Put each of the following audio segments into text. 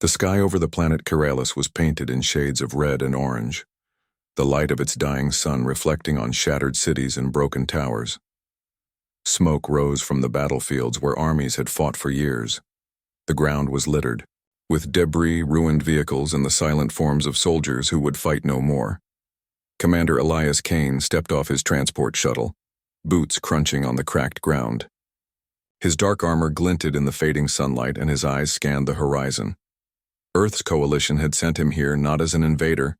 The sky over the planet Corellis was painted in shades of red and orange, the light of its dying sun reflecting on shattered cities and broken towers. Smoke rose from the battlefields where armies had fought for years. The ground was littered, with debris, ruined vehicles, and the silent forms of soldiers who would fight no more. Commander Elias Kane stepped off his transport shuttle, boots crunching on the cracked ground. His dark armor glinted in the fading sunlight, and his eyes scanned the horizon. Earth's coalition had sent him here not as an invader,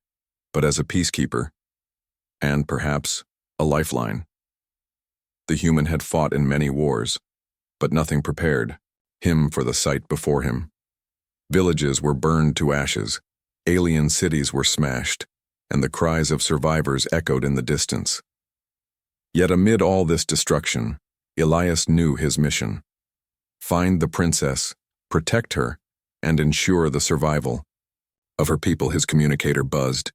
but as a peacekeeper, and perhaps a lifeline. The human had fought in many wars, but nothing prepared him for the sight before him. Villages were burned to ashes, alien cities were smashed, and the cries of survivors echoed in the distance. Yet amid all this destruction, Elias knew his mission: find the princess, protect her, and ensure the survival of her people. His communicator buzzed.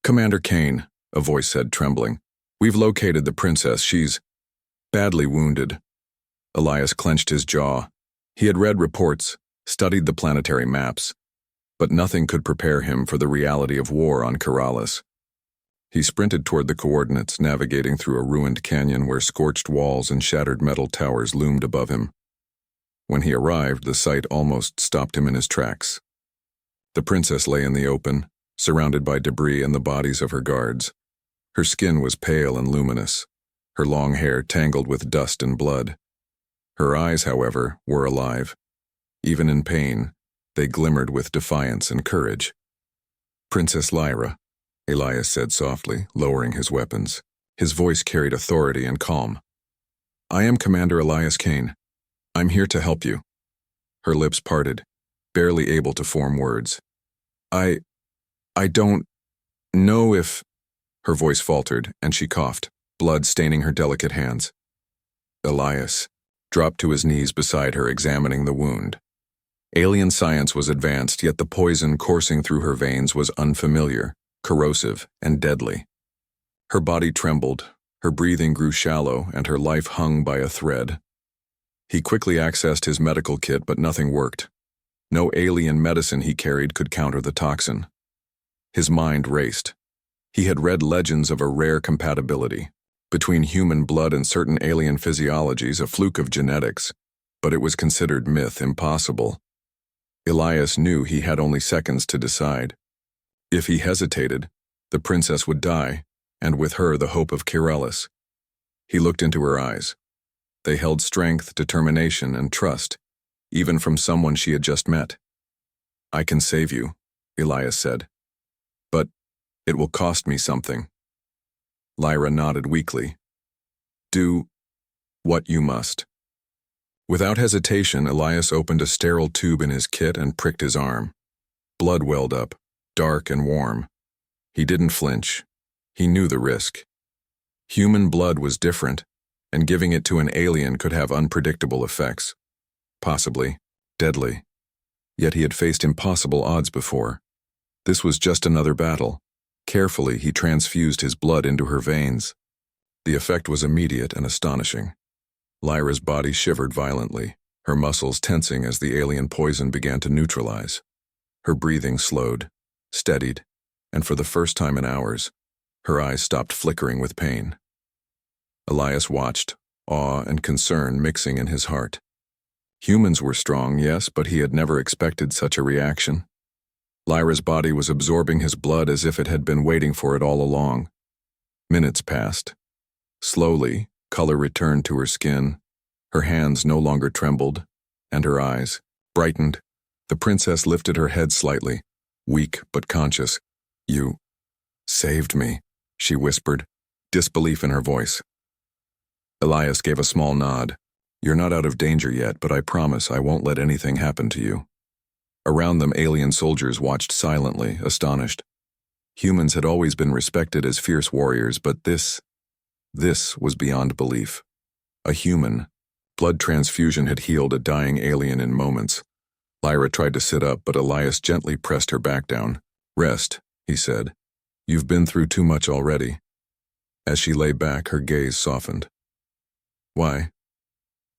"Commander Kane," a voice said, trembling. "We've located the princess. She's badly wounded." Elias clenched his jaw. He had read reports, studied the planetary maps, but nothing could prepare him for the reality of war on Corellis. He sprinted toward the coordinates, navigating through a ruined canyon where scorched walls and shattered metal towers loomed above him. When he arrived, the sight almost stopped him in his tracks. The princess lay in the open, surrounded by debris and the bodies of her guards. Her skin was pale and luminous, her long hair tangled with dust and blood. Her eyes, however, were alive. Even in pain, they glimmered with defiance and courage. "Princess Lyra," Elias said softly, lowering his weapons. His voice carried authority and calm. "I am Commander Elias Kane. I'm here to help you." Her lips parted, barely able to form words. I don't know if—" Her voice faltered, and she coughed, blood staining her delicate hands. Elias dropped to his knees beside her, examining the wound. Alien science was advanced, yet the poison coursing through her veins was unfamiliar, corrosive, and deadly. Her body trembled, her breathing grew shallow, and her life hung by a thread. He quickly accessed his medical kit, but nothing worked. No alien medicine he carried could counter the toxin. His mind raced. He had read legends of a rare compatibility between human blood and certain alien physiologies, a fluke of genetics, but it was considered myth, impossible. Elias knew he had only seconds to decide. If he hesitated, the princess would die, and with her the hope of Corellis. He looked into her eyes. They held strength, determination, and trust, even from someone she had just met. "I can save you," Elias said. "But it will cost me something." Lyra nodded weakly. "Do what you must." Without hesitation, Elias opened a sterile tube in his kit and pricked his arm. Blood welled up, dark and warm. He didn't flinch. He knew the risk. Human blood was different, and giving it to an alien could have unpredictable effects. Possibly deadly. Yet he had faced impossible odds before. This was just another battle. Carefully, he transfused his blood into her veins. The effect was immediate and astonishing. Lyra's body shivered violently, her muscles tensing as the alien poison began to neutralize. Her breathing slowed, steadied, and for the first time in hours, her eyes stopped flickering with pain. Elias watched, awe and concern mixing in his heart. Humans were strong, yes, but he had never expected such a reaction. Lyra's body was absorbing his blood as if it had been waiting for it all along. Minutes passed. Slowly, color returned to her skin. Her hands no longer trembled, and her eyes brightened. The princess lifted her head slightly, weak but conscious. "You saved me," she whispered, disbelief in her voice. Elias gave a small nod. "You're not out of danger yet, but I promise I won't let anything happen to you." Around them, alien soldiers watched silently, astonished. Humans had always been respected as fierce warriors, but this was beyond belief. A human. Blood transfusion had healed a dying alien in moments. Lyra tried to sit up, but Elias gently pressed her back down. "Rest," he said. "You've been through too much already." As she lay back, her gaze softened. "Why?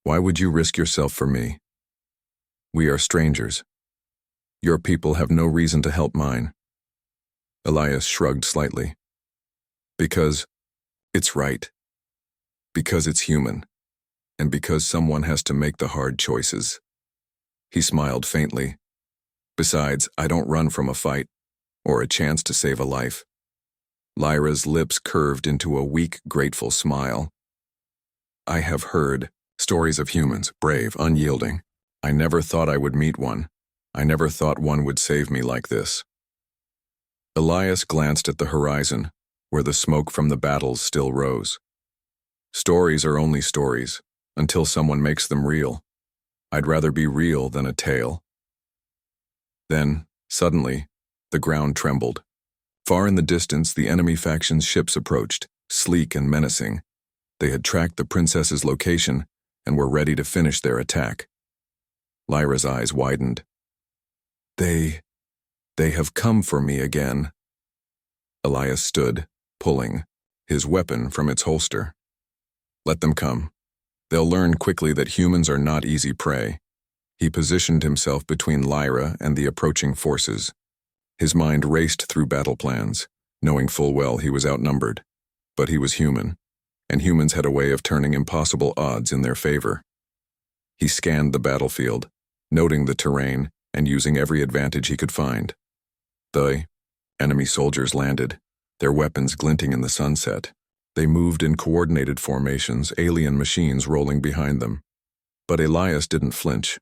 Why would you risk yourself for me? We are strangers." Your people have no reason to help mine. Elias shrugged slightly. Because it's right. Because it's human. And because someone has to make the hard choices. He smiled faintly. Besides, I don't run from a fight, or a chance to save a life. Lyra's lips curved into a weak, grateful smile. I have heard stories of humans, brave, unyielding. I never thought I would meet one. I never thought one would save me like this. Elias glanced at the horizon, where the smoke from the battles still rose. Stories are only stories, until someone makes them real. I'd rather be real than a tale. Then, suddenly, the ground trembled. Far in the distance, the enemy faction's ships approached, sleek and menacing. They had tracked the princess's location and were ready to finish their attack. Lyra's eyes widened. They have come for me again. Elias stood, pulling, his weapon from its holster. Let them come. They'll learn quickly that humans are not easy prey. He positioned himself between Lyra and the approaching forces. His mind raced through battle plans, knowing full well he was outnumbered. But he was human, and humans had a way of turning impossible odds in their favor. He scanned the battlefield, noting the terrain and using every advantage he could find. The enemy soldiers landed, their weapons glinting in the sunset. They moved in coordinated formations, alien machines rolling behind them. But Elias didn't flinch.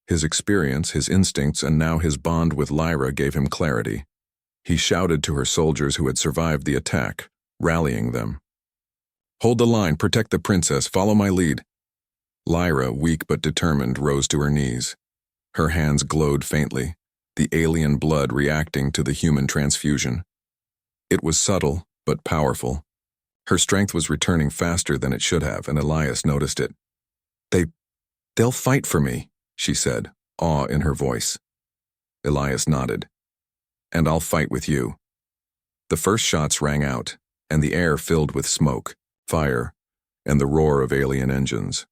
His experience, his instincts, and now his bond with Lyra gave him clarity. He shouted to her soldiers who had survived the attack, rallying them. Hold the line, protect the princess, follow my lead. Lyra, weak but determined, rose to her knees. Her hands glowed faintly, the alien blood reacting to the human transfusion. It was subtle, but powerful. Her strength was returning faster than it should have, and Elias noticed it. They'll fight for me, she said, awe in her voice. Elias nodded. And I'll fight with you. The first shots rang out, and the air filled with smoke, fire, and the roar of alien engines.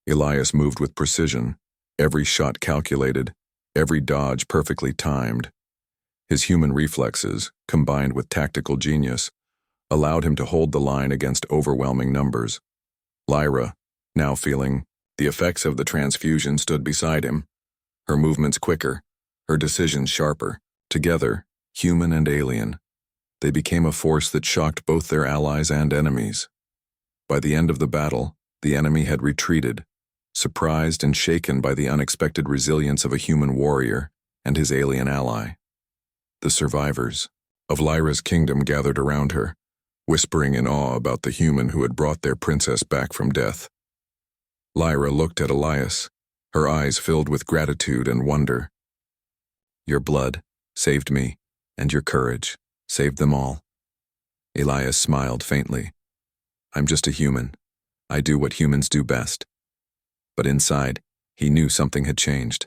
Elias moved with precision, every shot calculated, every dodge perfectly timed. His human reflexes, combined with tactical genius, allowed him to hold the line against overwhelming numbers. Lyra, now feeling the effects of the transfusion, stood beside him, her movements quicker, her decisions sharper. Together, human and alien, they became a force that shocked both their allies and enemies. By the end of the battle, the enemy had retreated, surprised and shaken by the unexpected resilience of a human warrior and his alien ally. The survivors of Lyra's kingdom gathered around her, whispering in awe about the human who had brought their princess back from death. Lyra looked at Elias, her eyes filled with gratitude and wonder. Your blood saved me, and your courage saved them all. Elias smiled faintly. I'm just a human. I do what humans do best. But inside, he knew something had changed.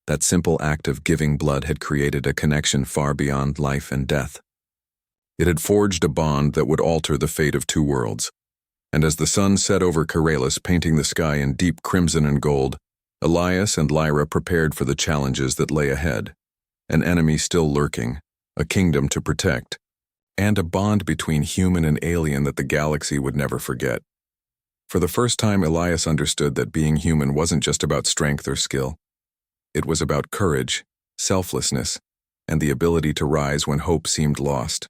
That simple act of giving blood had created a connection far beyond life and death. It had forged a bond that would alter the fate of two worlds. And as the sun set over Corellis, painting the sky in deep crimson and gold, Elias and Lyra prepared for the challenges that lay ahead. An enemy still lurking, a kingdom to protect, and a bond between human and alien that the galaxy would never forget. For the first time, Elias understood that being human wasn't just about strength or skill. It was about courage, selflessness, and the ability to rise when hope seemed lost.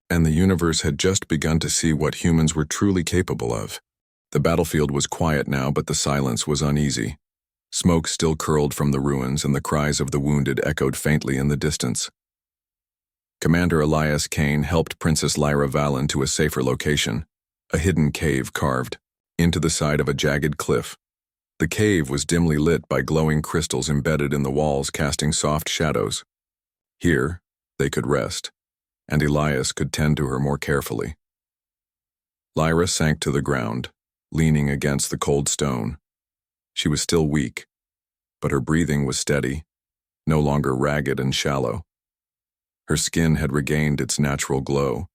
And the universe had just begun to see what humans were truly capable of. The battlefield was quiet now, but the silence was uneasy. Smoke still curled from the ruins, and the cries of the wounded echoed faintly in the distance. Commander Elias Kane helped Princess Lyra Valen to a safer location, a hidden cave carved into the side of a jagged cliff. The cave was dimly lit by glowing crystals embedded in the walls, casting soft shadows. Here, they could rest, and Elias could tend to her more carefully. Lyra sank to the ground, leaning against the cold stone. She was still weak, but her breathing was steady, no longer ragged and shallow. Her skin had regained its natural glow,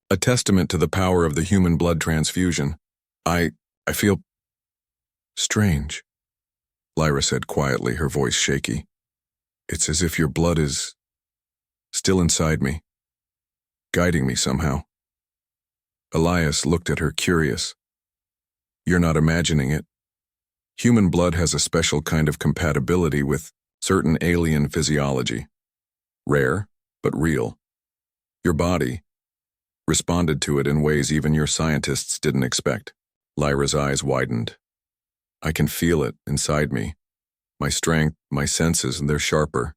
a testament to the power of the human blood transfusion. I feel strange, Lyra said quietly, her voice shaky. It's as if your blood is still inside me, guiding me somehow. Elias looked at her curious. You're not imagining it. Human blood has a special kind of compatibility with certain alien physiology. Rare, but real. Your body responded to it in ways even your scientists didn't expect. Lyra's eyes widened. I can feel it inside me. My strength, my senses, and they're sharper.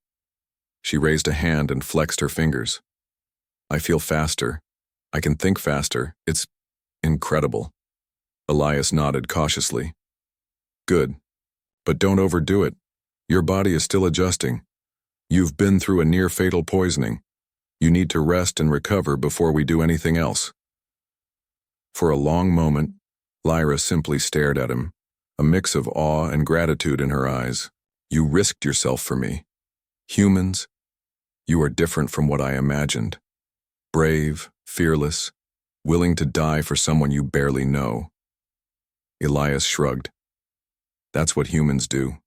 She raised a hand and flexed her fingers. I feel faster. I can think faster. It's incredible. Elias nodded cautiously. Good. But don't overdo it. Your body is still adjusting. You've been through a near-fatal poisoning. You need to rest and recover before we do anything else. For a long moment, Lyra simply stared at him, a mix of awe and gratitude in her eyes. You risked yourself for me. Humans, you are different from what I imagined. Brave, fearless, willing to die for someone you barely know. Elias shrugged. That's what humans do.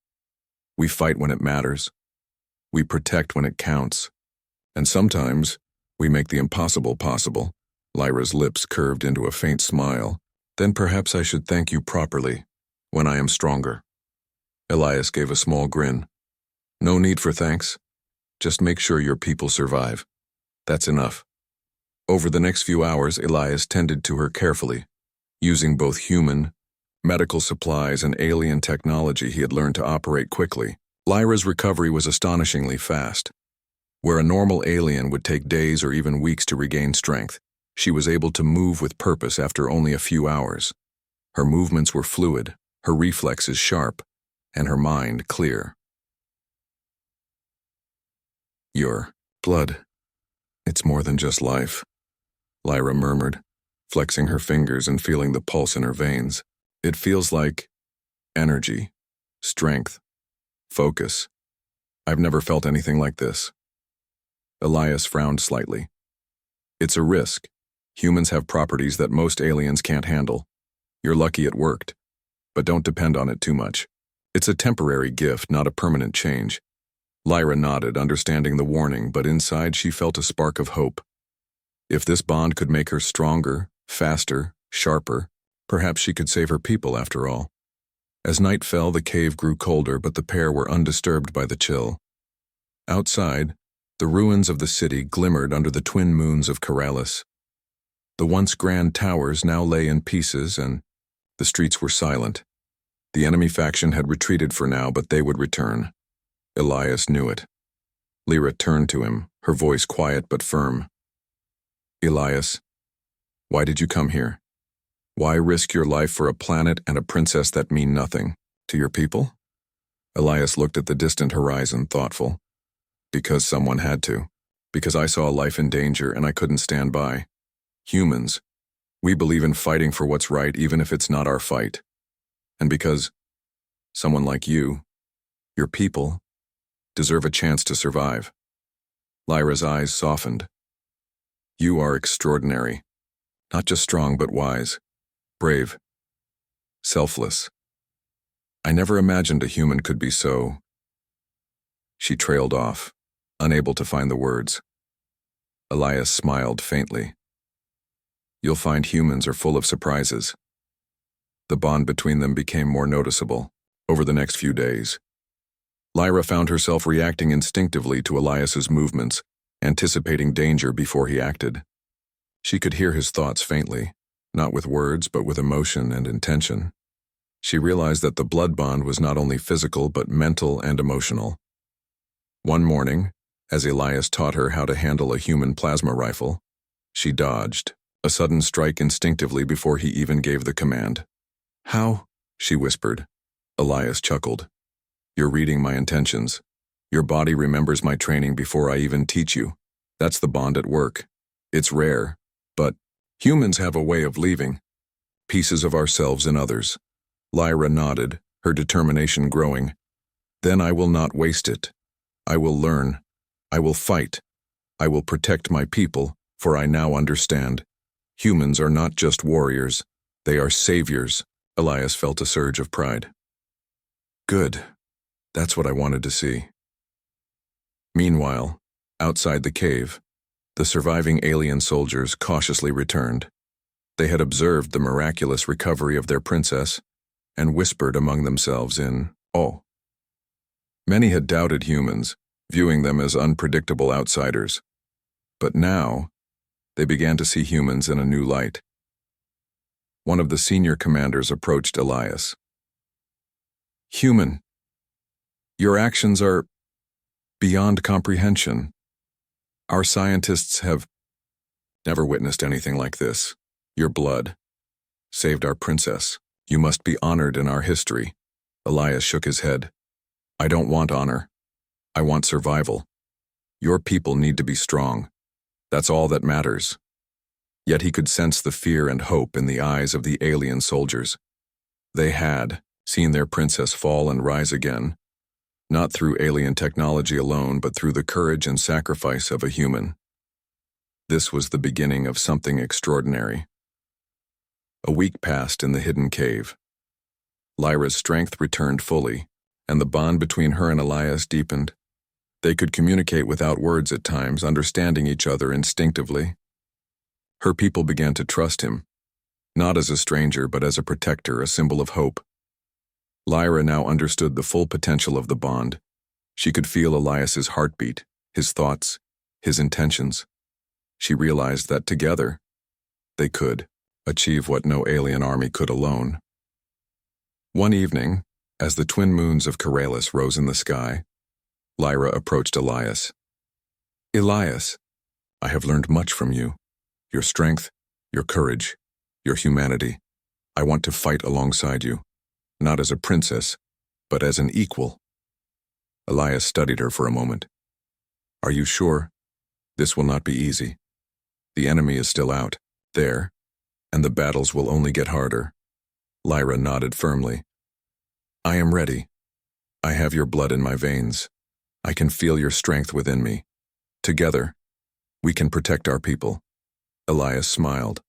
We fight when it matters. We protect when it counts. And sometimes, we make the impossible possible. Lyra's lips curved into a faint smile. Then perhaps I should thank you properly, when I am stronger. Elias gave a small grin. No need for thanks. Just make sure your people survive. That's enough. Over the next few hours, Elias tended to her carefully, using both human, medical supplies, and alien technology he had learned to operate quickly. Lyra's recovery was astonishingly fast. Where a normal alien would take days or even weeks to regain strength, she was able to move with purpose after only a few hours. Her movements were fluid, her reflexes sharp, and her mind clear. Your blood. It's more than just life, Lyra murmured, flexing her fingers and feeling the pulse in her veins. It feels like energy, strength, focus. I've never felt anything like this. Elias frowned slightly. It's a risk. Humans have properties that most aliens can't handle. You're lucky it worked, but don't depend on it too much. It's a temporary gift, not a permanent change. Lyra nodded, understanding the warning, but inside she felt a spark of hope. If this bond could make her stronger, faster, sharper, perhaps she could save her people after all. As night fell, the cave grew colder, but the pair were undisturbed by the chill. Outside, the ruins of the city glimmered under the twin moons of Keralis. The once grand towers now lay in pieces, and the streets were silent. The enemy faction had retreated for now, but they would return. Elias knew it. Lyra turned to him, her voice quiet but firm. Elias, why did you come here? Why risk your life for a planet and a princess that mean nothing to your people? Elias looked at the distant horizon, thoughtful. Because someone had to. Because I saw a life in danger and I couldn't stand by. Humans, we believe in fighting for what's right even if it's not our fight. And because someone like you, your people, deserve a chance to survive. Lyra's eyes softened. You are extraordinary. Not just strong but wise, brave, selfless. I never imagined a human could be so. She trailed off, unable to find the words. Elias smiled faintly. You'll find humans are full of surprises. The bond between them became more noticeable over the next few days. Lyra found herself reacting instinctively to Elias's movements, anticipating danger before he acted. She could hear his thoughts faintly, not with words but with emotion and intention. She realized that the blood bond was not only physical but mental and emotional. One morning, as Elias taught her how to handle a human plasma rifle, she dodged, a sudden strike instinctively before he even gave the command. How? She whispered. Elias chuckled. You're reading my intentions. Your body remembers my training before I even teach you. That's the bond at work. It's rare, but humans have a way of leaving pieces of ourselves in others. Lyra nodded, her determination growing. Then I will not waste it. I will learn. I will fight. I will protect my people, for I now understand. Humans are not just warriors. They are saviors. Elias felt a surge of pride. Good. That's what I wanted to see. Meanwhile, outside the cave, the surviving alien soldiers cautiously returned. They had observed the miraculous recovery of their princess and whispered among themselves in awe. Many had doubted humans, viewing them as unpredictable outsiders. But now, they began to see humans in a new light. One of the senior commanders approached Elias. "Human, your actions are beyond comprehension. Our scientists have never witnessed anything like this. Your blood saved our princess. You must be honored in our history." Elias shook his head. "I don't want honor. I want survival. Your people need to be strong. That's all that matters." Yet he could sense the fear and hope in the eyes of the alien soldiers. They had seen their princess fall and rise again, not through alien technology alone, but through the courage and sacrifice of a human. This was the beginning of something extraordinary. A week passed in the hidden cave. Lyra's strength returned fully, and the bond between her and Elias deepened. They could communicate without words at times, understanding each other instinctively. Her people began to trust him, not as a stranger but as a protector, a symbol of hope. Lyra now understood the full potential of the bond. She could feel Elias's heartbeat, his thoughts, his intentions. She realized that together, they could achieve what no alien army could alone. One evening, as the twin moons of Corellus rose in the sky, Lyra approached Elias. "Elias, I have learned much from you. Your strength, your courage, your humanity. I want to fight alongside you, not as a princess, but as an equal." Elias studied her for a moment. "Are you sure? This will not be easy. The enemy is still out there, and the battles will only get harder." Lyra nodded firmly. "I am ready. I have your blood in my veins. I can feel your strength within me. Together, we can protect our people." Elias smiled.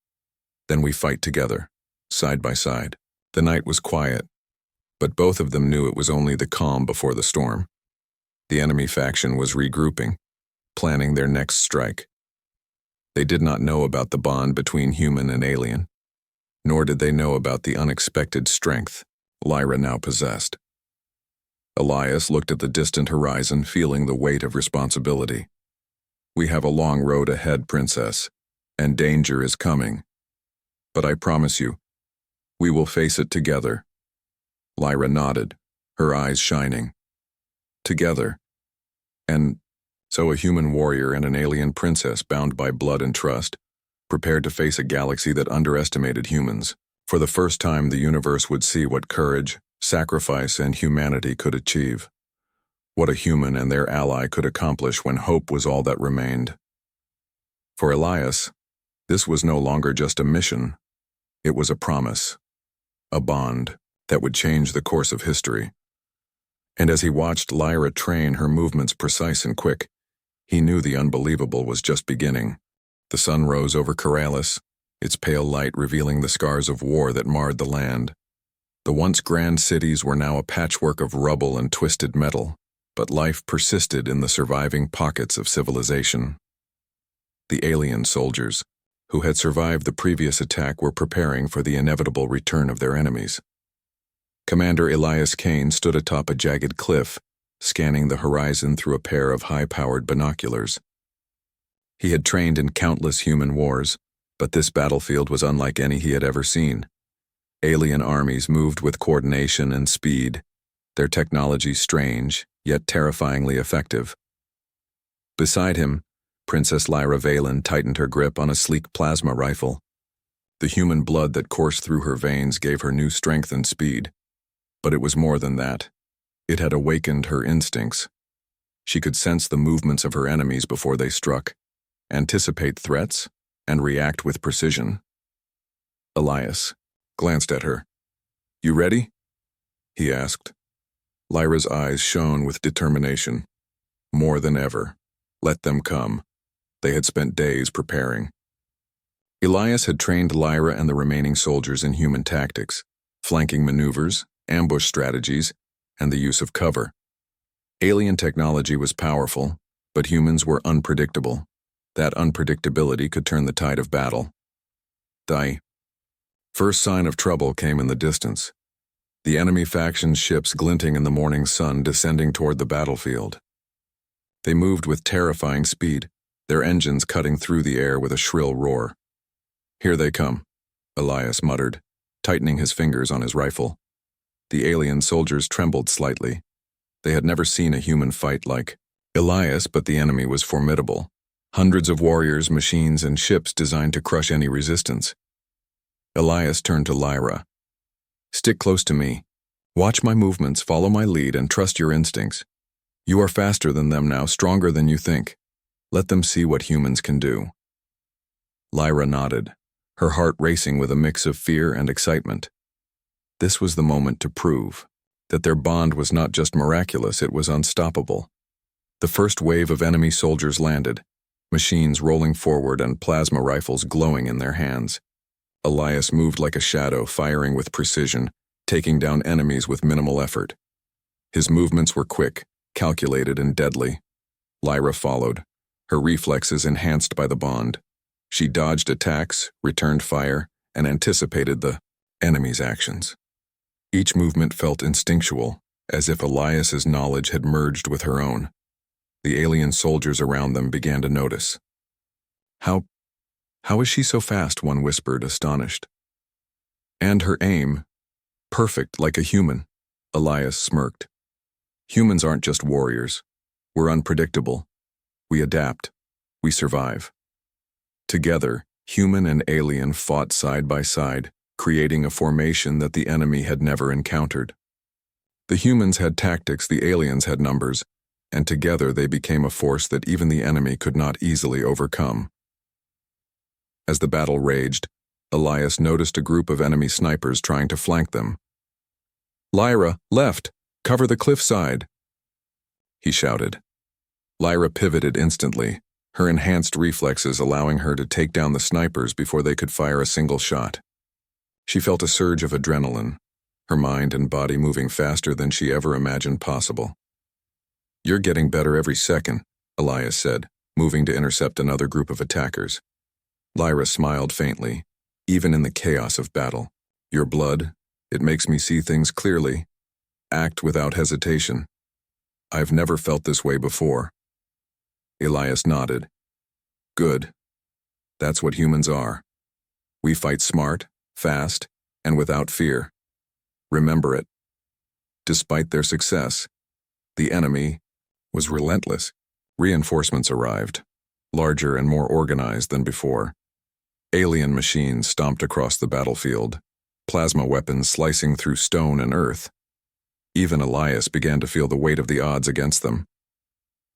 "Then we fight together, side by side." The night was quiet, but both of them knew it was only the calm before the storm. The enemy faction was regrouping, planning their next strike. They did not know about the bond between human and alien, nor did they know about the unexpected strength Lyra now possessed. Elias looked at the distant horizon, feeling the weight of responsibility. "We have a long road ahead, Princess, and danger is coming. But I promise you, we will face it together." Lyra nodded, her eyes shining. Together. And so a human warrior and an alien princess bound by blood and trust, prepared to face a galaxy that underestimated humans. For the first time, the universe would see what courage, sacrifice, and humanity could achieve. What a human and their ally could accomplish when hope was all that remained. For Elias, this was no longer just a mission. It was a promise, a bond that would change the course of history. And as he watched Lyra train, her movements precise and quick, he knew the unbelievable was just beginning. The sun rose over Corellus, its pale light revealing the scars of war that marred the land. The once grand cities were now a patchwork of rubble and twisted metal, but life persisted in the surviving pockets of civilization. The alien soldiers, who had survived the previous attack, were preparing for the inevitable return of their enemies. Commander Elias Kane stood atop a jagged cliff, scanning the horizon through a pair of high-powered binoculars. He had trained in countless human wars, but this battlefield was unlike any he had ever seen. Alien armies moved with coordination and speed, their technology strange, yet terrifyingly effective. Beside him, Princess Lyra Valen tightened her grip on a sleek plasma rifle. The human blood that coursed through her veins gave her new strength and speed. But it was more than that. It had awakened her instincts. She could sense the movements of her enemies before they struck, anticipate threats, and react with precision. Elias glanced at her. "You ready?" he asked. Lyra's eyes shone with determination. More than ever. Let them come. They had spent days preparing. Elias had trained Lyra and the remaining soldiers in human tactics, flanking maneuvers, ambush strategies, and the use of cover. Alien technology was powerful, But humans were unpredictable. That unpredictability could turn the tide of battle. The first sign of trouble came in the distance. The enemy faction's ships glinting in the morning sun descending toward the battlefield. They moved with terrifying speed, their engines cutting through the air with a shrill roar. "Here they come," Elias muttered, tightening his fingers on his rifle. The alien soldiers trembled slightly. They had never seen a human fight like Elias, but the enemy was formidable. Hundreds of warriors, machines, and ships designed to crush any resistance. Elias turned to Lyra. "Stick close to me. Watch my movements, follow my lead, and trust your instincts. You are faster than them now, stronger than you think. Let them see what humans can do." Lyra nodded, her heart racing with a mix of fear and excitement. This was the moment to prove that their bond was not just miraculous, it was unstoppable. The first wave of enemy soldiers landed, machines rolling forward and plasma rifles glowing in their hands. Elias moved like a shadow, firing with precision, taking down enemies with minimal effort. His movements were quick, calculated, and deadly. Lyra followed, her reflexes enhanced by the bond. She dodged attacks, returned fire, and anticipated the enemy's actions. Each movement felt instinctual, as if Elias's knowledge had merged with her own. The alien soldiers around them began to notice. How is she so fast?" one whispered, astonished. "And her aim, perfect like a human," Elias smirked. "Humans aren't just warriors. We're unpredictable. We adapt. We survive." Together, human and alien fought side by side, creating a formation that the enemy had never encountered. The humans had tactics, the aliens had numbers, and together they became a force that even the enemy could not easily overcome. As the battle raged, Elias noticed a group of enemy snipers trying to flank them. "Lyra, left! Cover the cliffside!" he shouted. Lyra pivoted instantly, her enhanced reflexes allowing her to take down the snipers before they could fire a single shot. She felt a surge of adrenaline, her mind and body moving faster than she ever imagined possible. "You're getting better every second," Elias said, moving to intercept another group of attackers. Lyra smiled faintly, even in the chaos of battle. "Your blood, it makes me see things clearly. Act without hesitation. I've never felt this way before." Elias nodded. "Good. That's what humans are. We fight smart, fast, and without fear. Remember it." Despite their success, the enemy was relentless. Reinforcements arrived, larger and more organized than before. Alien machines stomped across the battlefield, plasma weapons slicing through stone and earth. Even Elias began to feel the weight of the odds against them.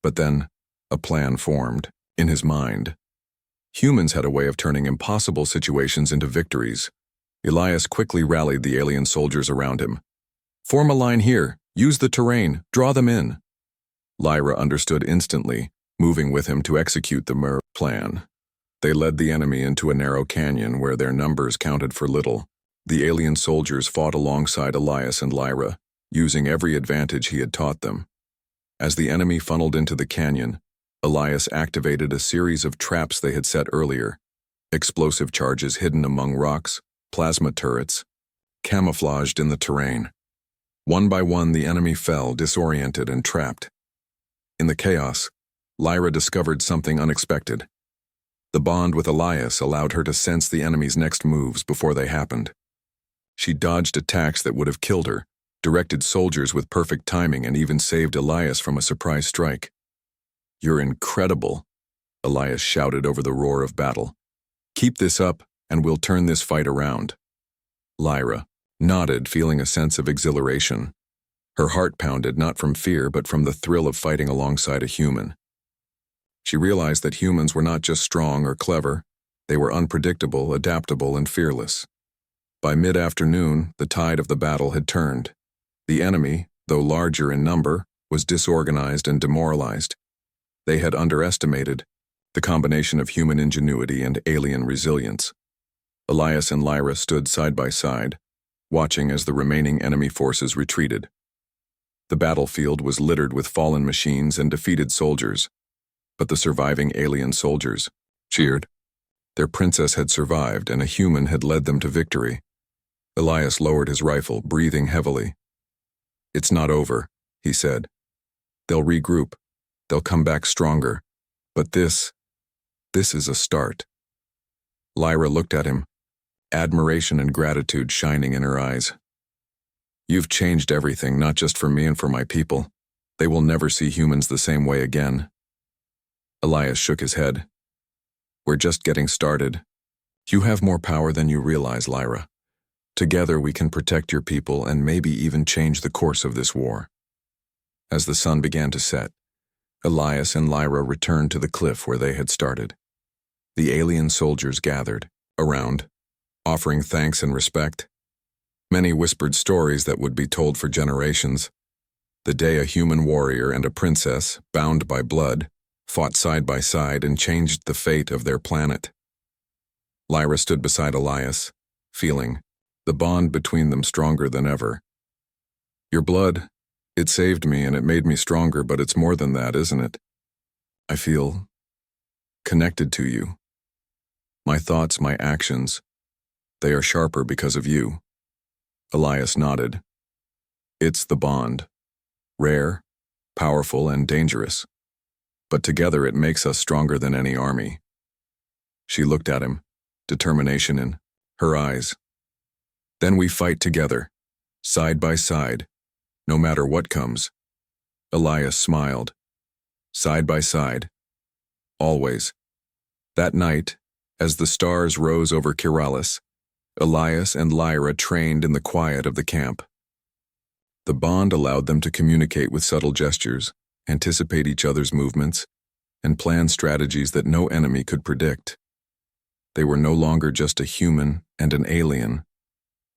But then, a plan formed, in his mind. Humans had a way of turning impossible situations into victories. Elias quickly rallied the alien soldiers around him. "Form a line here, use the terrain, draw them in." Lyra understood instantly, moving with him to execute the plan. They led the enemy into a narrow canyon where their numbers counted for little. The alien soldiers fought alongside Elias and Lyra, using every advantage he had taught them. As the enemy funneled into the canyon, Elias activated a series of traps they had set earlier, explosive charges hidden among rocks, plasma turrets, camouflaged in the terrain. One by one, the enemy fell, disoriented and trapped. In the chaos, Lyra discovered something unexpected. The bond with Elias allowed her to sense the enemy's next moves before they happened. She dodged attacks that would have killed her, directed soldiers with perfect timing, and even saved Elias from a surprise strike. "You're incredible," Elias shouted over the roar of battle. "Keep this up, and we'll turn this fight around." Lyra nodded, feeling a sense of exhilaration. Her heart pounded not from fear but from the thrill of fighting alongside a human. She realized that humans were not just strong or clever, they were unpredictable, adaptable, and fearless. By mid-afternoon, the tide of the battle had turned. The enemy, though larger in number, was disorganized and demoralized. They had underestimated the combination of human ingenuity and alien resilience. Elias and Lyra stood side by side, watching as the remaining enemy forces retreated. The battlefield was littered with fallen machines and defeated soldiers. but the surviving alien soldiers cheered. Their princess had survived, and a human had led them to victory. Elias lowered his rifle, breathing heavily. "It's not over," he said. "They'll regroup. They'll come back stronger. But this is a start." Lyra looked at him, admiration and gratitude shining in her eyes. "You've changed everything, not just for me and for my people. They will never see humans the same way again." Elias shook his head. "We're just getting started. You have more power than you realize, Lyra. Together we can protect your people and maybe even change the course of this war." As the sun began to set, Elias and Lyra returned to the cliff where they had started. The alien soldiers gathered around, offering thanks and respect. Many whispered stories that would be told for generations. The day a human warrior and a princess, bound by blood, fought side by side and changed the fate of their planet. Lyra stood beside Elias, feeling the bond between them stronger than ever. "Your blood, it saved me and it made me stronger, but it's more than that, isn't it? I feel connected to you. My thoughts, my actions, they are sharper because of you." Elias nodded. "It's the bond. Rare, powerful, and dangerous. But together it makes us stronger than any army." She looked at him, determination in her eyes. "Then we fight together, side by side, no matter what comes." Elias smiled. "Side by side. Always." That night, as the stars rose over Kiralis, Elias and Lyra trained in the quiet of the camp. The bond allowed them to communicate with subtle gestures, anticipate each other's movements, and plan strategies that no enemy could predict. They were no longer just a human and an alien.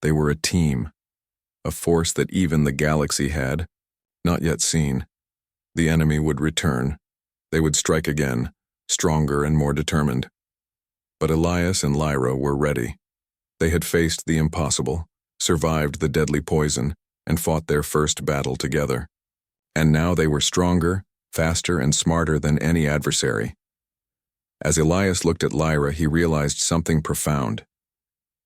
They were a team, a force that even the galaxy had not yet seen. The enemy would return. They would strike again, stronger and more determined. But Elias and Lyra were ready. They had faced the impossible, survived the deadly poison, and fought their first battle together. And now they were stronger, faster, and smarter than any adversary. As Elias looked at Lyra, he realized something profound.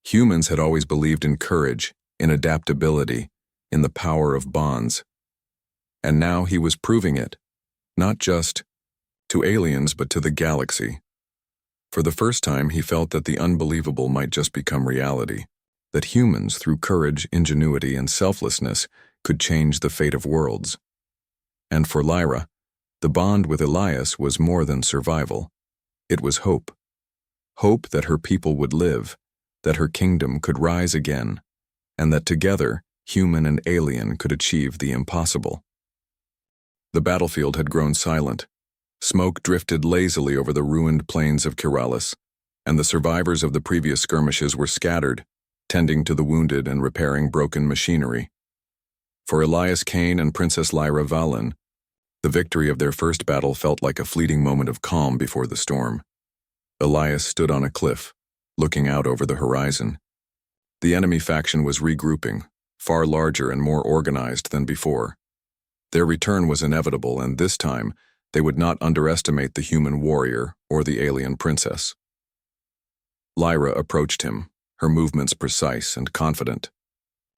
Humans had always believed in courage, in adaptability, in the power of bonds. And now he was proving it, not just to aliens but to the galaxy. For the first time, he felt that the unbelievable might just become reality, that humans, through courage, ingenuity, and selflessness, could change the fate of worlds. And for Lyra, the bond with Elias was more than survival. It was hope. Hope that her people would live, that her kingdom could rise again, and that together, human and alien could achieve the impossible. The battlefield had grown silent. Smoke drifted lazily over the ruined plains of Kiralis, and the survivors of the previous skirmishes were scattered, tending to the wounded and repairing broken machinery. For Elias Kane and Princess Lyra Valen, the victory of their first battle felt like a fleeting moment of calm before the storm. Elias stood on a cliff, looking out over the horizon. The enemy faction was regrouping, far larger and more organized than before. Their return was inevitable, and this time, they would not underestimate the human warrior or the alien princess. Lyra approached him, her movements precise and confident.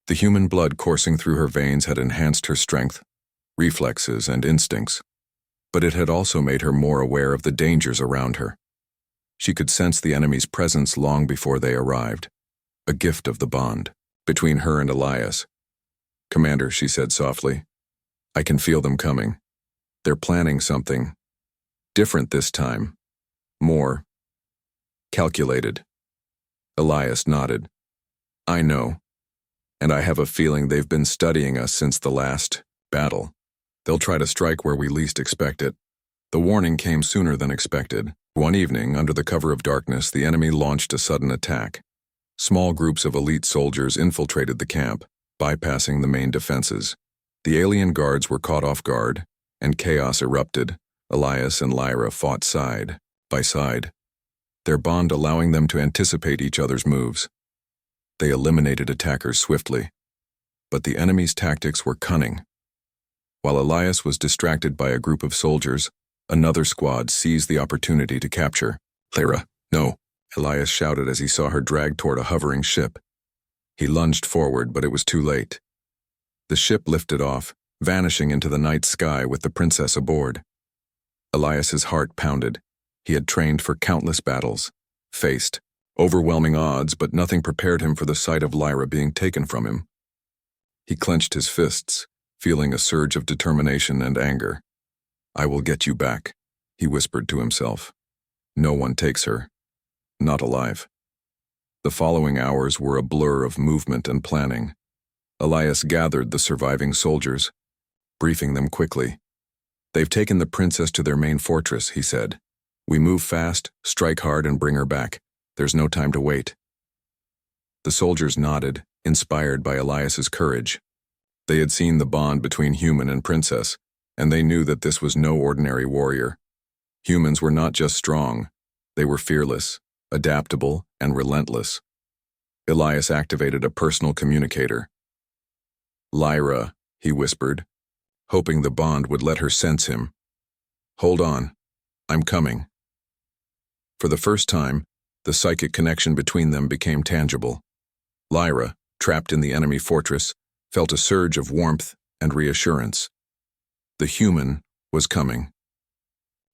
The human blood coursing through her veins had enhanced her strength, reflexes, and instincts, but it had also made her more aware of the dangers around her. She could sense the enemy's presence long before they arrived, a gift of the bond between her and Elias. "Commander," she said softly, "I can feel them coming. They're planning something different this time, more calculated." Elias nodded. "I know, and I have a feeling they've been studying us since the last battle. They'll try to strike where we least expect it." The warning came sooner than expected. One evening, under the cover of darkness, the enemy launched a sudden attack. Small groups of elite soldiers infiltrated the camp, bypassing the main defenses. The alien guards were caught off guard, and chaos erupted. Elias and Lyra fought side by side, their bond allowing them to anticipate each other's moves. They eliminated attackers swiftly, but the enemy's tactics were cunning. While Elias was distracted by a group of soldiers, Another squad seized the opportunity to capture. "Lyra, no," Elias shouted as he saw her dragged toward a hovering ship. He lunged forward, but it was too late. The ship lifted off, vanishing into the night sky with the princess aboard. Elias's heart pounded. He had trained for countless battles, faced overwhelming odds, but nothing prepared him for the sight of Lyra being taken from him. He clenched his fists, feeling a surge of determination and anger. "I will get you back," he whispered to himself. "No one takes her. Not alive." The following hours were a blur of movement and planning. Elias gathered the surviving soldiers, briefing them quickly. "They've taken the princess to their main fortress," he said. "We move fast, strike hard, and bring her back. There's no time to wait." The soldiers nodded, inspired by Elias's courage. They had seen the bond between human and princess, and they knew that this was no ordinary warrior. Humans were not just strong, they were fearless, adaptable, and relentless. Elias activated a personal communicator. "Lyra," he whispered, hoping the bond would let her sense him. "Hold on, I'm coming." For the first time, the psychic connection between them became tangible. Lyra, trapped in the enemy fortress, felt a surge of warmth and reassurance. The human was coming.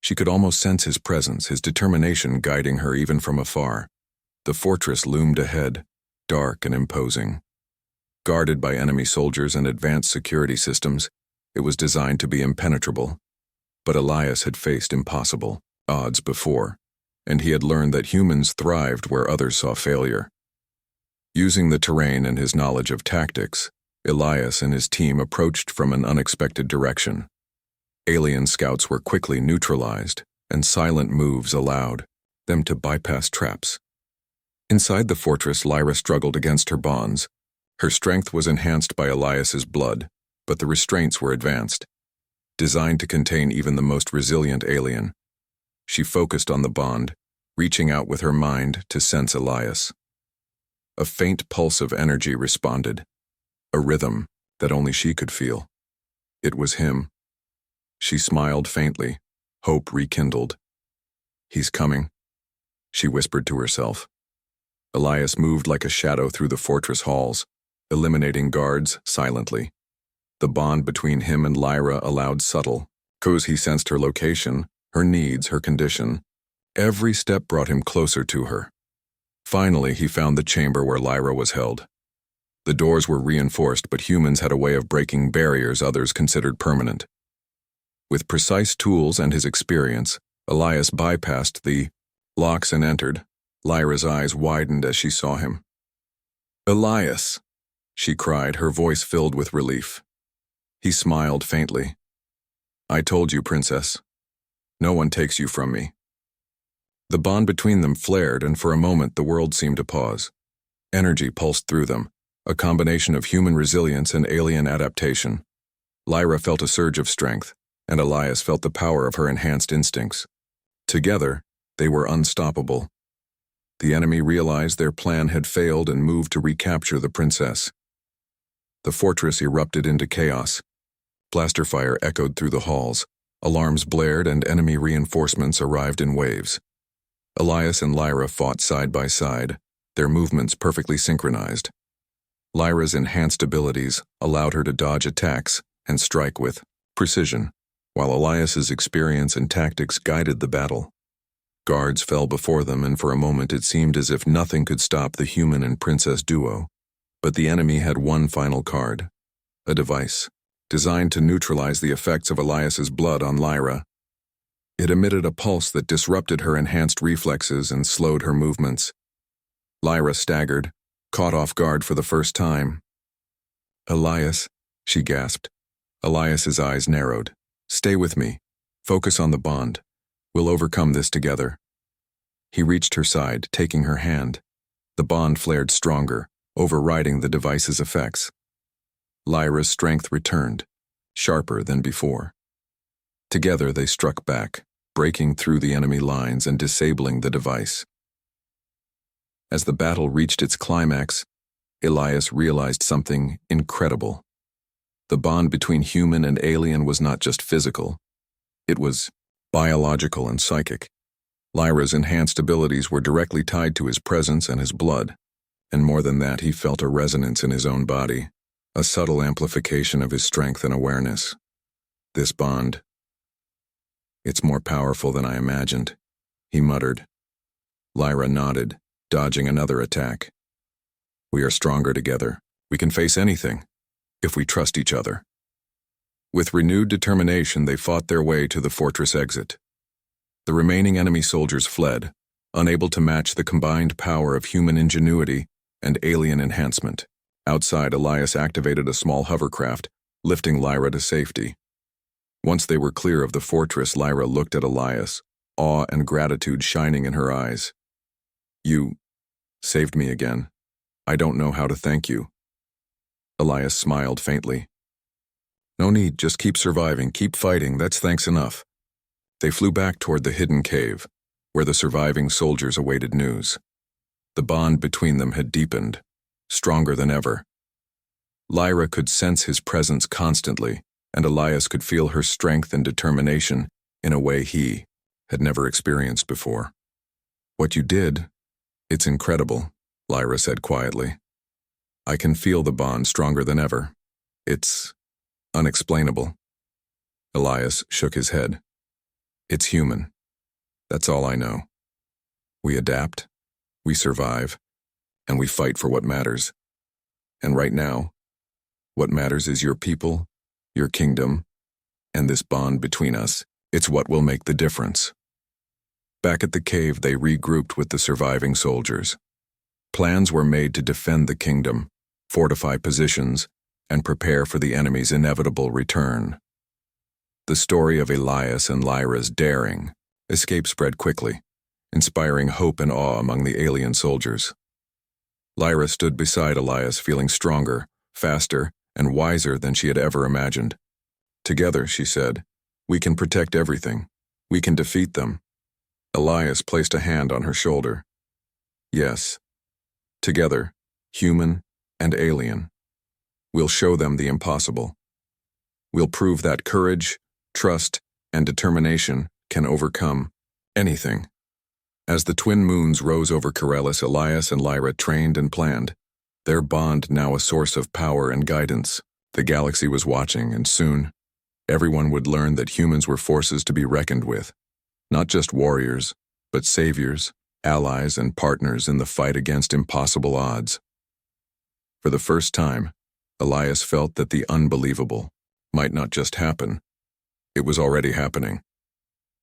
She could almost sense his presence, his determination guiding her even from afar. The fortress loomed ahead, dark and imposing. Guarded by enemy soldiers and advanced security systems, it was designed to be impenetrable. But Elias had faced impossible odds before, and he had learned that humans thrived where others saw failure. Using the terrain and his knowledge of tactics, Elias and his team approached from an unexpected direction. Alien scouts were quickly neutralized, and silent moves allowed them to bypass traps. Inside the fortress, Lyra struggled against her bonds. Her strength was enhanced by Elias's blood, but the restraints were advanced, designed to contain even the most resilient alien. She focused on the bond, reaching out with her mind to sense Elias. A faint pulse of energy responded, a rhythm that only she could feel. It was him. She smiled faintly, hope rekindled. "He's coming," she whispered to herself. Elias moved like a shadow through the fortress halls, eliminating guards silently. The bond between him and Lyra allowed subtle clues. He sensed her location, her needs, her condition. Every step brought him closer to her. Finally, he found the chamber where Lyra was held. The doors were reinforced, but humans had a way of breaking barriers others considered permanent. With precise tools and his experience, Elias bypassed the locks and entered. Lyra's eyes widened as she saw him. "Elias," she cried, her voice filled with relief. He smiled faintly. "I told you, princess. No one takes you from me." The bond between them flared, and for a moment the world seemed to pause. Energy pulsed through them, a combination of human resilience and alien adaptation. Lyra felt a surge of strength, and Elias felt the power of her enhanced instincts. Together, they were unstoppable. The enemy realized their plan had failed and moved to recapture the princess. The fortress erupted into chaos. Blaster fire echoed through the halls, alarms blared, and enemy reinforcements arrived in waves. Elias and Lyra fought side by side, their movements perfectly synchronized. Lyra's enhanced abilities allowed her to dodge attacks and strike with precision, while Elias's experience and tactics guided the battle. Guards fell before them, and for a moment it seemed as if nothing could stop the human and princess duo. But the enemy had one final card, a device, designed to neutralize the effects of Elias's blood on Lyra. It emitted a pulse that disrupted her enhanced reflexes and slowed her movements. Lyra staggered, caught off guard for the first time. "Elias," she gasped. Elias's eyes narrowed. "Stay with me. Focus on the bond. We'll overcome this together." He reached her side, taking her hand. The bond flared stronger, overriding the device's effects. Lyra's strength returned, sharper than before. Together they struck back, breaking through the enemy lines and disabling the device. As the battle reached its climax, Elias realized something incredible. The bond between human and alien was not just physical. It was biological and psychic. Lyra's enhanced abilities were directly tied to his presence and his blood, and more than that, he felt a resonance in his own body, a subtle amplification of his strength and awareness. This bond, it's more powerful than I imagined, he muttered. Lyra nodded, dodging another attack. We are stronger together. We can face anything, if we trust each other. With renewed determination, they fought their way to the fortress exit. The remaining enemy soldiers fled, unable to match the combined power of human ingenuity and alien enhancement. Outside, Elias activated a small hovercraft, lifting Lyra to safety. Once they were clear of the fortress, Lyra looked at Elias, awe and gratitude shining in her eyes. You saved me again. I don't know how to thank you. Elias smiled faintly. No need, just keep surviving, keep fighting, that's thanks enough. They flew back toward the hidden cave, where the surviving soldiers awaited news. The bond between them had deepened, stronger than ever. Lyra could sense his presence constantly, and Elias could feel her strength and determination in a way he had never experienced before. What you did, it's incredible, Lyra said quietly. I can feel the bond stronger than ever. It's unexplainable. Elias shook his head. It's human. That's all I know. We adapt, we survive, and we fight for what matters. And right now, what matters is your people, your kingdom, and this bond between us. It's what will make the difference. Back at the cave, they regrouped with the surviving soldiers. Plans were made to defend the kingdom, fortify positions, and prepare for the enemy's inevitable return. The story of Elias and Lyra's daring escape spread quickly, inspiring hope and awe among the alien soldiers. Lyra stood beside Elias, feeling stronger, faster, and wiser than she had ever imagined. Together, she said, we can protect everything. We can defeat them. Elias placed a hand on her shoulder. Yes. Together, human and alien. We'll show them the impossible. We'll prove that courage, trust, and determination can overcome anything. As the twin moons rose over Corellis, Elias and Lyra trained and planned, their bond now a source of power and guidance. The galaxy was watching, and soon, everyone would learn that humans were forces to be reckoned with. Not just warriors, but saviors, allies, and partners in the fight against impossible odds. For the first time, Elias felt that the unbelievable might not just happen. It was already happening.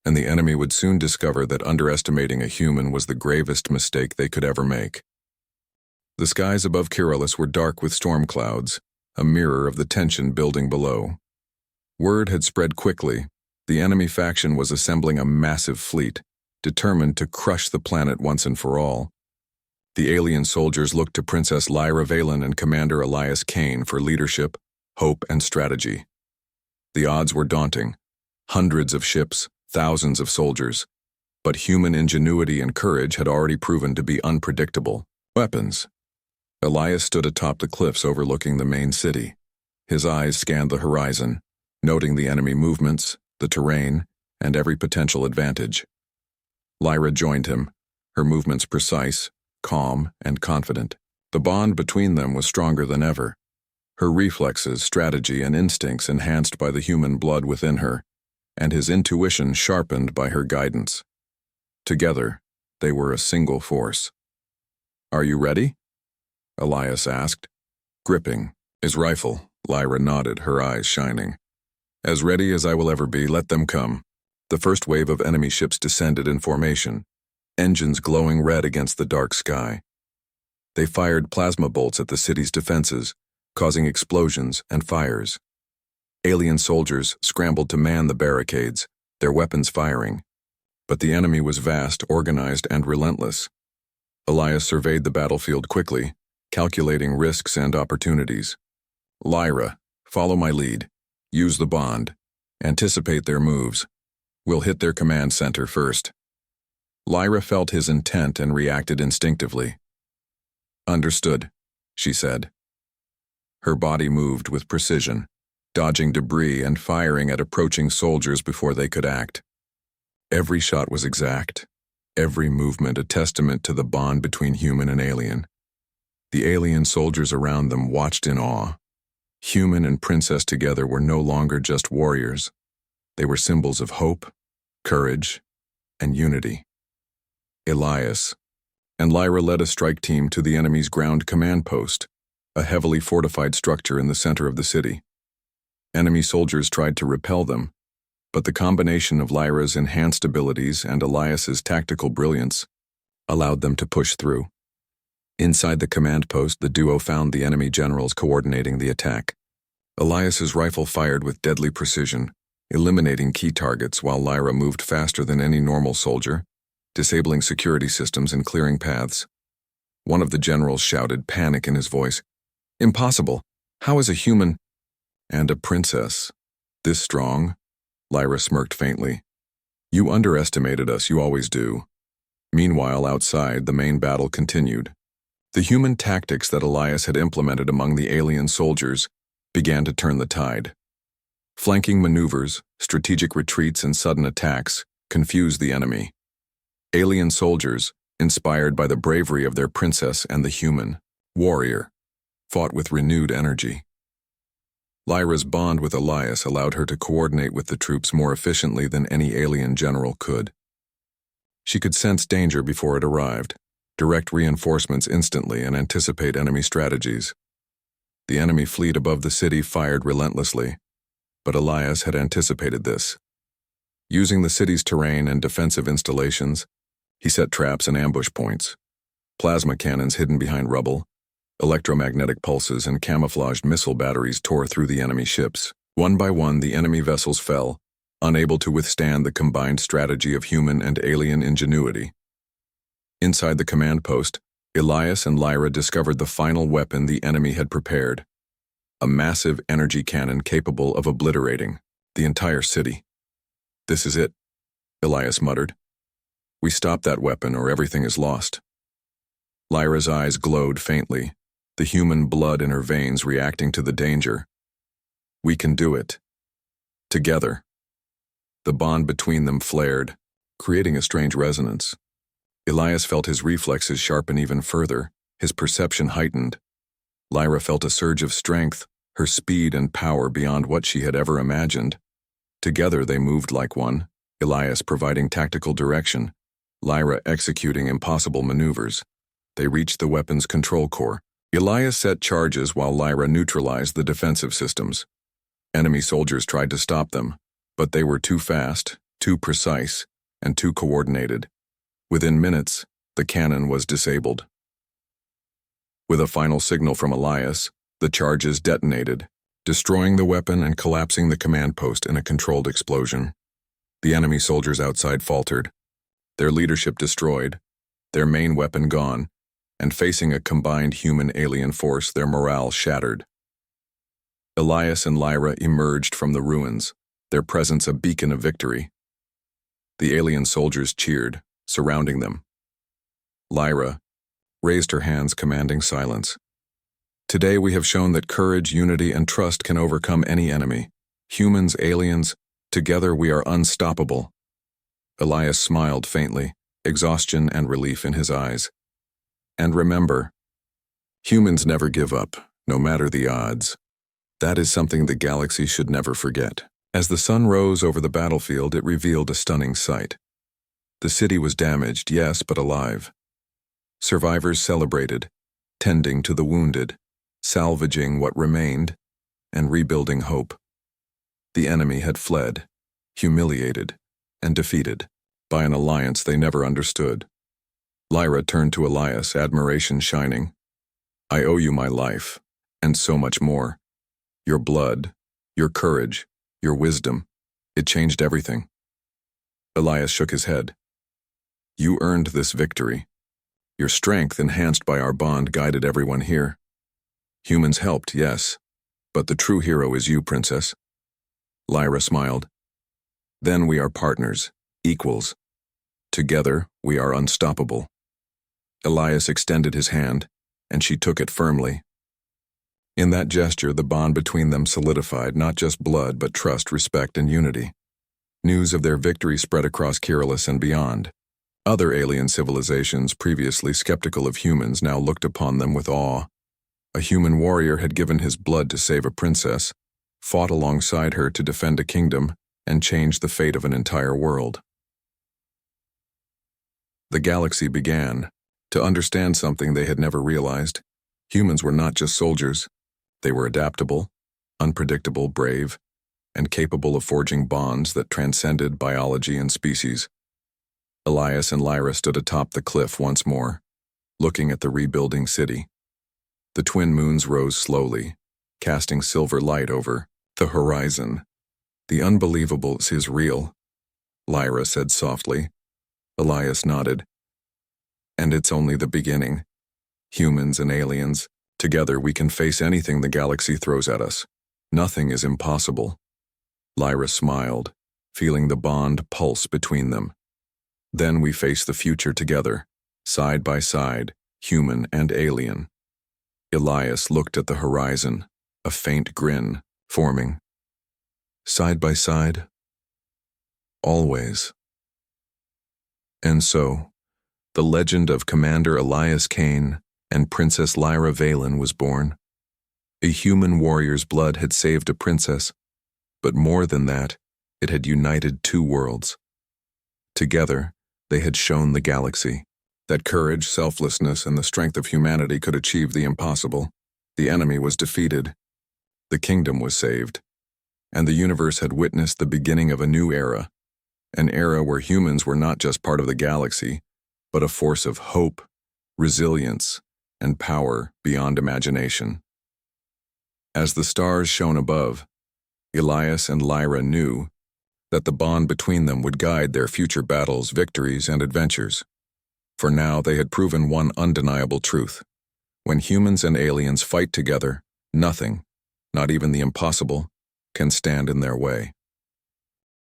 And the enemy would soon discover that underestimating a human was the gravest mistake they could ever make. The skies above Corellis were dark with storm clouds, a mirror of the tension building below. Word had spread quickly. The enemy faction was assembling a massive fleet, determined to crush the planet once and for all. The alien soldiers looked to Princess Lyra Valen and Commander Elias Kane for leadership, hope, and strategy. The odds were daunting. Hundreds of ships, thousands of soldiers. But human ingenuity and courage had already proven to be unpredictable. Weapons. Elias stood atop the cliffs overlooking the main city. His eyes scanned the horizon, noting the enemy movements, the terrain, and every potential advantage. Lyra joined him, her movements precise, calm, and confident. The bond between them was stronger than ever. Her reflexes, strategy, and instincts enhanced by the human blood within her, and his intuition sharpened by her guidance. Together, they were a single force. Are you ready? Elias asked, gripping his rifle. Lyra nodded, her eyes shining. As ready as I will ever be, let them come. The first wave of enemy ships descended in formation, engines glowing red against the dark sky. They fired plasma bolts at the city's defenses, causing explosions and fires. Alien soldiers scrambled to man the barricades, their weapons firing. But the enemy was vast, organized, and relentless. Elias surveyed the battlefield quickly, calculating risks and opportunities. Lyra, follow my lead. Use the bond. Anticipate their moves. We'll hit their command center first. Lyra felt his intent and reacted instinctively. Understood, she said. Her body moved with precision, dodging debris and firing at approaching soldiers before they could act. Every shot was exact, every movement a testament to the bond between human and alien. The alien soldiers around them watched in awe. Human and princess together were no longer just warriors. They were symbols of hope, courage, and unity. Elias and Lyra led a strike team to the enemy's ground command post, a heavily fortified structure in the center of the city. Enemy soldiers tried to repel them, but the combination of Lyra's enhanced abilities and Elias's tactical brilliance allowed them to push through. Inside the command post, the duo found the enemy generals coordinating the attack. Elias's rifle fired with deadly precision, eliminating key targets while Lyra moved faster than any normal soldier, disabling security systems and clearing paths. One of the generals shouted, panic in his voice. "Impossible! How is a human and a princess this strong?" Lyra smirked faintly. "You underestimated us, you always do." Meanwhile, outside, the main battle continued. The human tactics that Elias had implemented among the alien soldiers began to turn the tide. Flanking maneuvers, strategic retreats, and sudden attacks confused the enemy. Alien soldiers, inspired by the bravery of their princess and the human warrior, fought with renewed energy. Lyra's bond with Elias allowed her to coordinate with the troops more efficiently than any alien general could. She could sense danger before it arrived, direct reinforcements instantly, and anticipate enemy strategies. The enemy fleet above the city fired relentlessly, but Elias had anticipated this. Using the city's terrain and defensive installations, he set traps and ambush points. Plasma cannons hidden behind rubble, electromagnetic pulses, and camouflaged missile batteries tore through the enemy ships. One by one, the enemy vessels fell, unable to withstand the combined strategy of human and alien ingenuity. Inside the command post, Elias and Lyra discovered the final weapon the enemy had prepared, a massive energy cannon capable of obliterating the entire city. "This is it," Elias muttered. "We stop that weapon or everything is lost." Lyra's eyes glowed faintly, the human blood in her veins reacting to the danger. "We can do it. Together." The bond between them flared, creating a strange resonance. Elias felt his reflexes sharpen even further, his perception heightened. Lyra felt a surge of strength, her speed and power beyond what she had ever imagined. Together they moved like one, Elias providing tactical direction, Lyra executing impossible maneuvers. They reached the weapon's control core. Elias set charges while Lyra neutralized the defensive systems. Enemy soldiers tried to stop them, but they were too fast, too precise, and too coordinated. Within minutes, the cannon was disabled. With a final signal from Elias, the charges detonated, destroying the weapon and collapsing the command post in a controlled explosion. The enemy soldiers outside faltered, their leadership destroyed, their main weapon gone, and facing a combined human-alien force, their morale shattered. Elias and Lyra emerged from the ruins, their presence a beacon of victory. The alien soldiers cheered, surrounding them. Lyra raised her hands, commanding silence. "Today we have shown that courage, unity, and trust can overcome any enemy. Humans, aliens, together we are unstoppable." Elias smiled faintly, exhaustion and relief in his eyes. "And remember, humans never give up, no matter the odds. That is something the galaxy should never forget." As the sun rose over the battlefield, it revealed a stunning sight. The city was damaged, yes, but alive. Survivors celebrated, tending to the wounded, salvaging what remained, and rebuilding hope. The enemy had fled, humiliated, and defeated by an alliance they never understood. Lyra turned to Elias, admiration shining. "I owe you my life, and so much more. Your blood, your courage, your wisdom. It changed everything." Elias shook his head. "You earned this victory. Your strength, enhanced by our bond, guided everyone here. Humans helped, yes, but the true hero is you, Princess." Lyra smiled. "Then we are partners, equals. Together, we are unstoppable." Elias extended his hand, and she took it firmly. In that gesture, the bond between them solidified, not just blood, but trust, respect, and unity. News of their victory spread across Kirillus and beyond. Other alien civilizations, previously skeptical of humans, now looked upon them with awe. A human warrior had given his blood to save a princess, fought alongside her to defend a kingdom, and change the fate of an entire world. The galaxy began to understand something they had never realized. Humans were not just soldiers. They were adaptable, unpredictable, brave, and capable of forging bonds that transcended biology and species. Elias and Lyra stood atop the cliff once more, looking at the rebuilding city. The twin moons rose slowly, casting silver light over the horizon. "The unbelievable is real," Lyra said softly. Elias nodded. "And it's only the beginning. Humans and aliens, together we can face anything the galaxy throws at us. Nothing is impossible." Lyra smiled, feeling the bond pulse between them. "Then we face the future together, side by side, human and alien." Elias looked at the horizon, a faint grin forming. "Side by side? Always." And so, the legend of Commander Elias Kane and Princess Lyra Valen was born. A human warrior's blood had saved a princess, but more than that, it had united two worlds. Together, they had shown the galaxy that courage, selflessness, and the strength of humanity could achieve the impossible. The enemy was defeated. The kingdom was saved. And the universe had witnessed the beginning of a new era, an era where humans were not just part of the galaxy, but a force of hope, resilience, and power beyond imagination. As the stars shone above, Elias and Lyra knew that the bond between them would guide their future battles, victories, and adventures. For now, they had proven one undeniable truth. When humans and aliens fight together, nothing, not even the impossible, can stand in their way.